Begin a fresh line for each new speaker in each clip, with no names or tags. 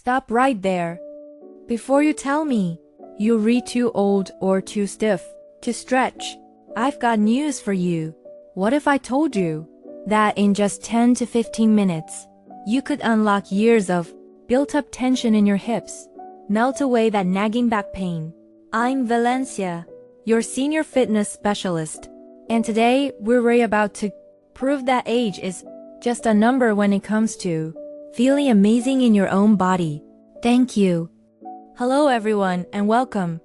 Stop right there. Before you tell me you're too old or too stiff to stretch, I've got news for you. What if I told you that in just 10 to 15 minutes, you could unlock years of built-up tension in your hips, melt away that nagging back pain? I'm Valencia, your senior fitness specialist, and today we're about to prove that age is just a number when it comes to feeling amazing in your own body. Thank you. Hello everyone and welcome.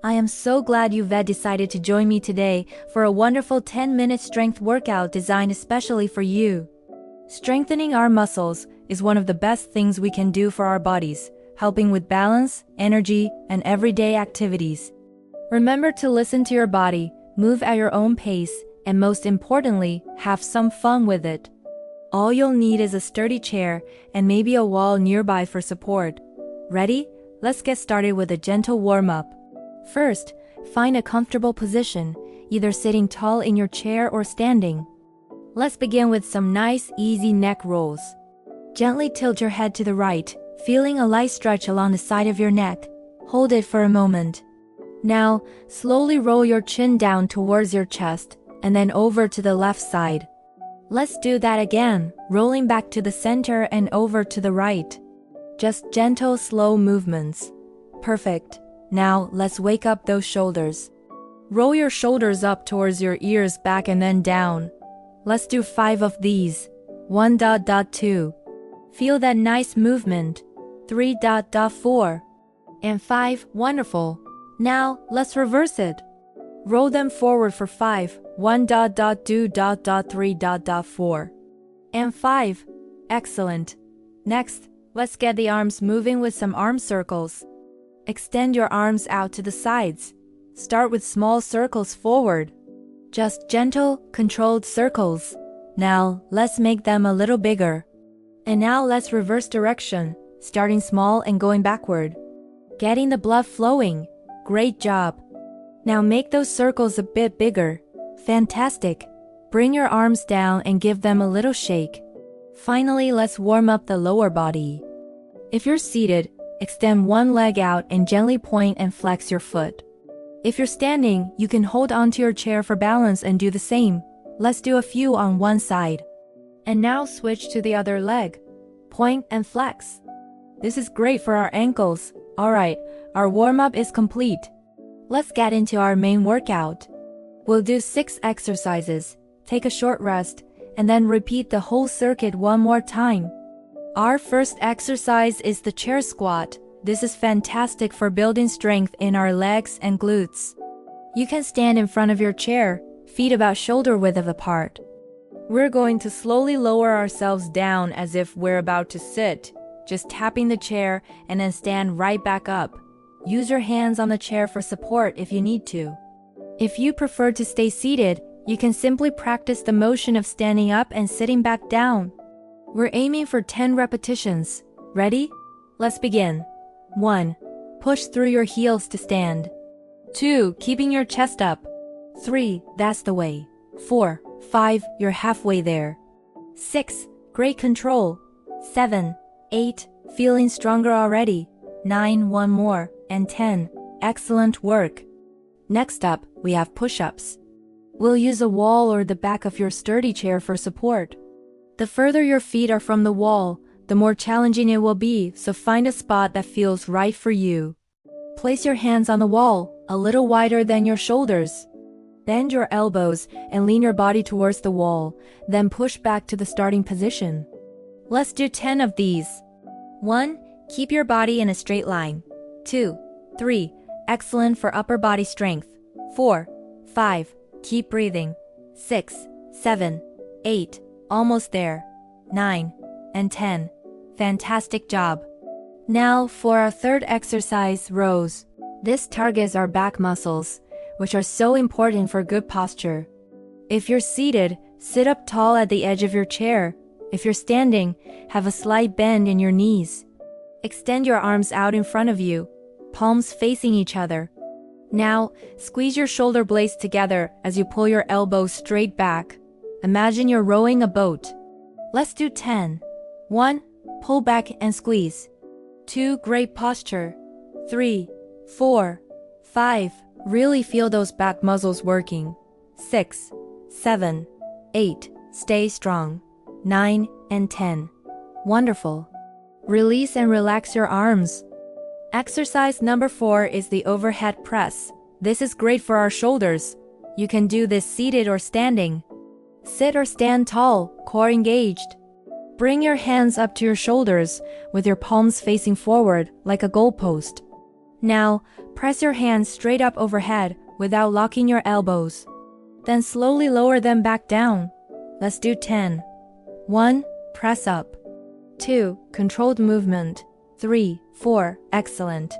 I am so glad you've decided to join me today for a wonderful 10-minute strength workout designed especially for you. Strengthening our muscles is one of the best things we can do for our bodies, helping with balance, energy, and everyday activities. Remember to listen to your body, move at your own pace, and most importantly, have some fun with it. All you'll need is a sturdy chair and maybe a wall nearby for support. Ready? Let's get started with a gentle warm-up. First, find a comfortable position, either sitting tall in your chair or standing. Let's begin with some nice, easy neck rolls. Gently tilt your head to the right, feeling a light stretch along the side of your neck. Hold it for a moment. Now, slowly roll your chin down towards your chest, and then over to the left side. Let's do that again, rolling back to the center and over to the right. Just gentle, slow movements. Perfect. Now, let's wake up those shoulders. Roll your shoulders up towards your ears back and then down. Let's do 5 of these. 1.2. Feel that nice movement. 3.4. And 5. Wonderful. Now, let's reverse it. Roll them forward for 5. 1.2.3.4. And 5. Excellent. Next, let's get the arms moving with some arm circles. Extend your arms out to the sides. Start with small circles forward. Just gentle, controlled circles. Now, let's make them a little bigger. And now let's reverse direction, starting small and going backward. Getting the blood flowing. Great job. Now make those circles a bit bigger. Fantastic. Bring your arms down and give them a little shake. Finally, let's warm up the lower body. If you're seated, extend one leg out and gently point and flex your foot. If you're standing, you can hold onto your chair for balance and do the same. Let's do a few on one side. And now switch to the other leg. Point and flex. This is great for our ankles. Alright, our warm-up is complete. Let's get into our main workout. We'll do 6 exercises, take a short rest, and then repeat the whole circuit one more time. Our first exercise is the chair squat. This is fantastic for building strength in our legs and glutes. You can stand in front of your chair, feet about shoulder width apart. We're going to slowly lower ourselves down as if we're about to sit, just tapping the chair and then stand right back up. Use your hands on the chair for support if you need to. If you prefer to stay seated, you can simply practice the motion of standing up and sitting back down. We're aiming for 10 repetitions. Ready? Let's begin. 1. Push through your heels to stand. 2. Keeping your chest up. 3. That's the way. 4. 5. You're halfway there. 6. Great control. 7. 8. Feeling stronger already. 9. One more. And 10. Excellent work. Next up, we have push-ups. We'll use a wall or the back of your sturdy chair for support. The further your feet are from the wall, the more challenging it will be, so find a spot that feels right for you. Place your hands on the wall, a little wider than your shoulders. Bend your elbows and lean your body towards the wall, then push back to the starting position. Let's do 10 of these. 1. Keep your body in a straight line. 2. 3. Excellent for upper body strength. 4. 5. Keep breathing. 6. 7. 8. Almost there. 9. And 10. Fantastic job. Now for our third exercise, rows. This targets our back muscles, which are so important for good posture. If you're seated, sit up tall at the edge of your chair. If you're standing, have a slight bend in your knees. Extend your arms out in front of you, palms facing each other. Now, squeeze your shoulder blades together as you pull your elbows straight back. Imagine you're rowing a boat. Let's do 10. 1. Pull back and squeeze. 2, great posture. 3, 4, 5, really feel those back muscles working. 6, 7, 8, stay strong. 9 and 10. Wonderful. Release and relax your arms. Exercise number 4 is the overhead press. This is great for our shoulders. You can do this seated or standing. Sit or stand tall, core engaged. Bring your hands up to your shoulders with your palms facing forward like a goalpost. Now, press your hands straight up overhead without locking your elbows. Then slowly lower them back down. Let's do 10. 1, press up. 2, controlled movement. 3, 4, excellent.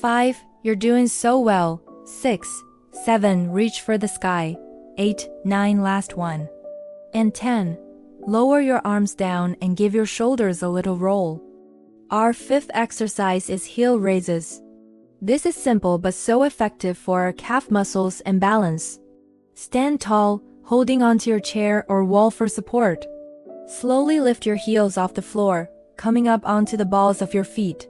5, you're doing so well. 6, 7, reach for the sky. 8, 9, last one. And 10, lower your arms down and give your shoulders a little roll. Our 5th exercise is heel raises. This is simple but so effective for our calf muscles and balance. Stand tall, holding onto your chair or wall for support. Slowly lift your heels off the floor, coming up onto the balls of your feet.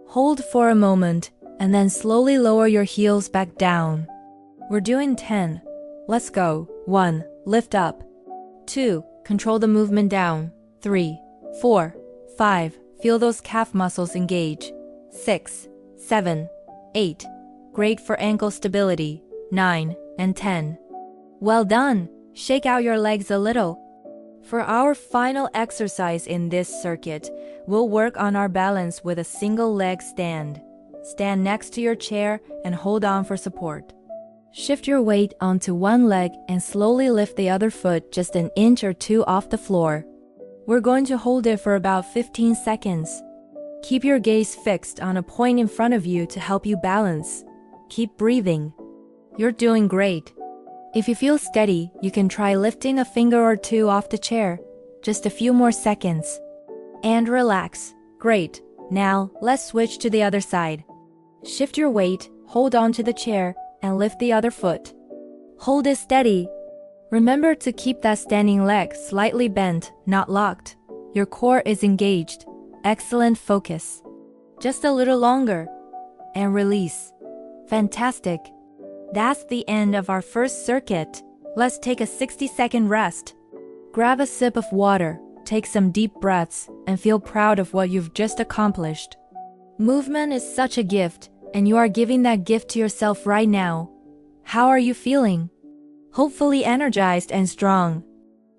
Hold for a moment, and then slowly lower your heels back down. We're doing 10. Let's go. 1, lift up. 2, control the movement down. 3, 4, 5, feel those calf muscles engage. 6, 7, 8, great for ankle stability. 9 and 10. Well done. Shake out your legs a little. For our final exercise in this circuit, we'll work on our balance with a single leg stand. Stand next to your chair and hold on for support. Shift your weight onto one leg and slowly lift the other foot just an inch or 2 off the floor. We're going to hold it for about 15 seconds. Keep your gaze fixed on a point in front of you to help you balance. Keep breathing. You're doing great. If you feel steady, you can try lifting a finger or 2 off the chair. Just a few more seconds. And relax. Great. Now, let's switch to the other side. Shift your weight, hold on to the chair, and lift the other foot. Hold it steady. Remember to keep that standing leg slightly bent, not locked. Your core is engaged. Excellent focus. Just a little longer. And release. Fantastic. That's the end of our first circuit. Let's take a 60-second rest. Grab a sip of water, take some deep breaths, and feel proud of what you've just accomplished. Movement is such a gift, and you are giving that gift to yourself right now. How are you feeling? Hopefully energized and strong.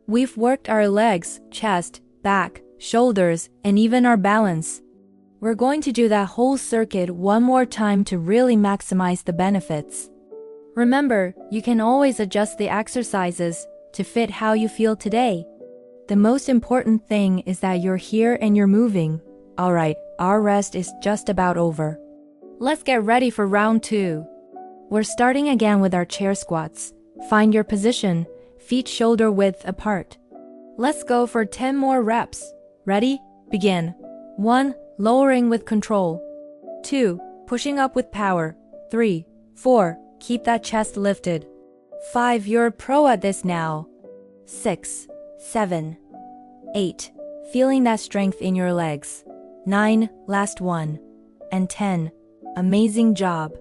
We've worked our legs, chest, back, shoulders, and even our balance. We're going to do that whole circuit one more time to really maximize the benefits. Remember, you can always adjust the exercises to fit how you feel today. The most important thing is that you're here and you're moving. Alright, our rest is just about over. Let's get ready for round 2. We're starting again with our chair squats. Find your position, feet shoulder width apart. Let's go for 10 more reps. Ready? Begin. 1, lowering with control. 2, pushing up with power. 3, 4, keep that chest lifted. 5, you're a pro at this now. 6, 7, 8, feeling that strength in your legs. 9, last one. And 10, amazing job.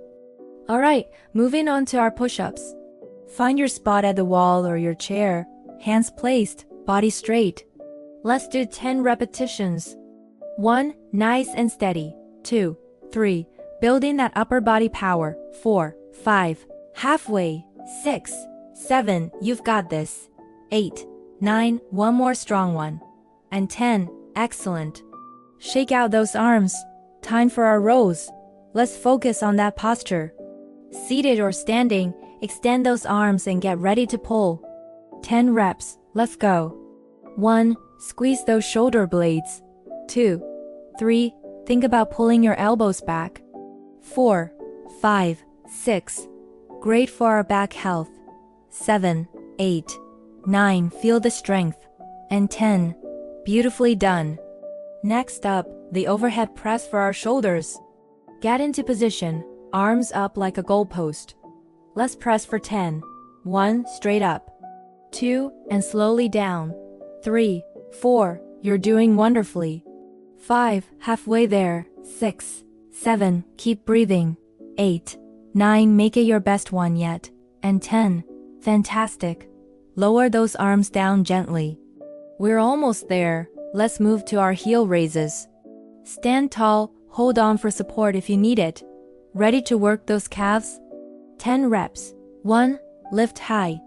Alright, moving on to our push-ups. Find your spot at the wall or your chair, hands placed, body straight. Let's do 10 repetitions. 1, nice and steady. 2, 3, building that upper body power. 4, 5, halfway. 6, 7, you've got this. 8, 9, one more strong one. And 10, excellent. Shake out those arms. Time for our rows. Let's focus on that posture. Seated or standing, extend those arms and get ready to pull. 10 reps, let's go. 1, squeeze those shoulder blades. 2, 3, think about pulling your elbows back. 4, 5, 6, great for our back health. 7, 8, 9, feel the strength. And 10, beautifully done. Next up, the overhead press for our shoulders. Get into position, arms up like a goalpost. Let's press for 10. 1, straight up. 2, and slowly down. 3, 4, you're doing wonderfully. 5, halfway there. 6, 7, keep breathing. 8, 9, make it your best one yet. And 10, fantastic. Lower those arms down gently. We're almost there. Let's move to our heel raises. Stand tall, hold on for support if you need it. Ready to work those calves? 10 reps. 1, lift high.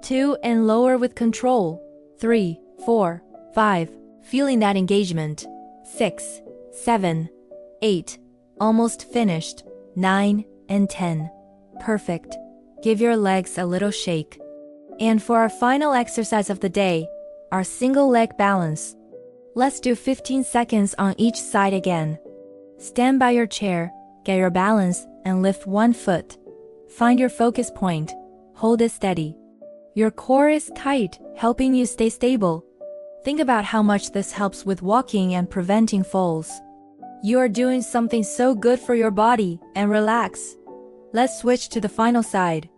2, and lower with control. 3, 4, 5, feeling that engagement. 6, 7, 8, almost finished. 9, and 10. Perfect. Give your legs a little shake. And for our final exercise of the day, our single leg balance. Let's do 15 seconds on each side again. Stand by your chair, get your balance, and lift one foot. Find your focus point. Hold it steady. Your core is tight, helping you stay stable. Think about how much this helps with walking and preventing falls. You are doing something so good for your body, and relax. Let's switch to the final side.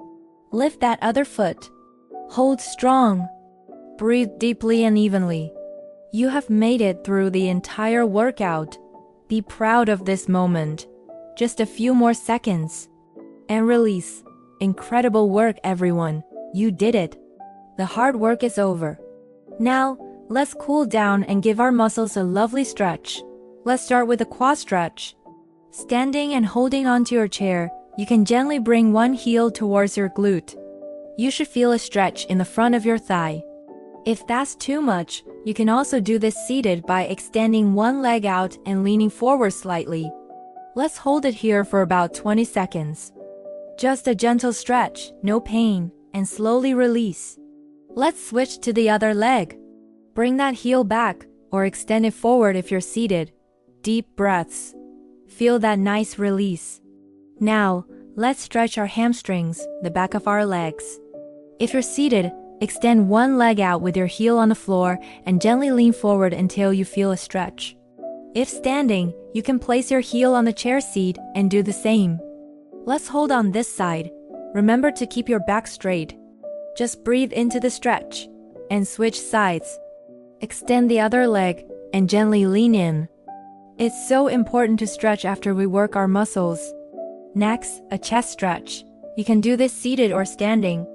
Lift that other foot. Hold strong. Breathe deeply and evenly. You have made it through the entire workout. Be proud of this moment. Just a few more seconds. And release. Incredible work, everyone. You did it. The hard work is over. Now, let's cool down and give our muscles a lovely stretch. Let's start with the quad stretch. Standing and holding onto your chair, you can gently bring one heel towards your glute. You should feel a stretch in the front of your thigh. If that's too much, you can also do this seated by extending one leg out and leaning forward slightly. Let's hold it here for about 20 seconds. Just a gentle stretch, no pain, and slowly release. Let's switch to the other leg. Bring that heel back, or extend it forward if you're seated. Deep breaths. Feel that nice release. Now, let's stretch our hamstrings, the back of our legs. If you're seated, extend one leg out with your heel on the floor and gently lean forward until you feel a stretch. If standing, you can place your heel on the chair seat and do the same. Let's hold on this side. Remember to keep your back straight. Just breathe into the stretch and switch sides. Extend the other leg and gently lean in. It's so important to stretch after we work our muscles. Next, a chest stretch. You can do this seated or standing.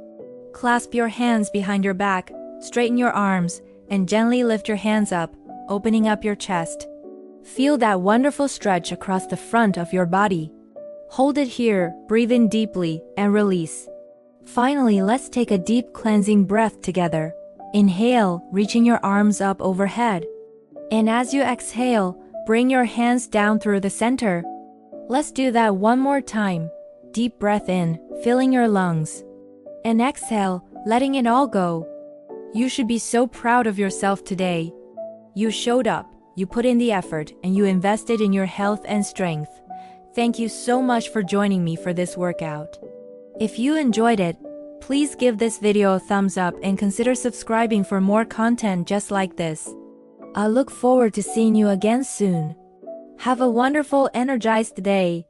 Clasp your hands behind your back, straighten your arms, and gently lift your hands up, opening up your chest. Feel that wonderful stretch across the front of your body. Hold it here, breathe in deeply, and release. Finally, let's take a deep cleansing breath together. Inhale, reaching your arms up overhead. And as you exhale, bring your hands down through the center. Let's do that one more time. Deep breath in, filling your lungs. And exhale, letting it all go. You should be so proud of yourself today. You showed up, you put in the effort, and you invested in your health and strength. Thank you so much for joining me for this workout. If you enjoyed it, please give this video a thumbs up and consider subscribing for more content just like this. I look forward to seeing you again soon. Have a wonderful, energized day.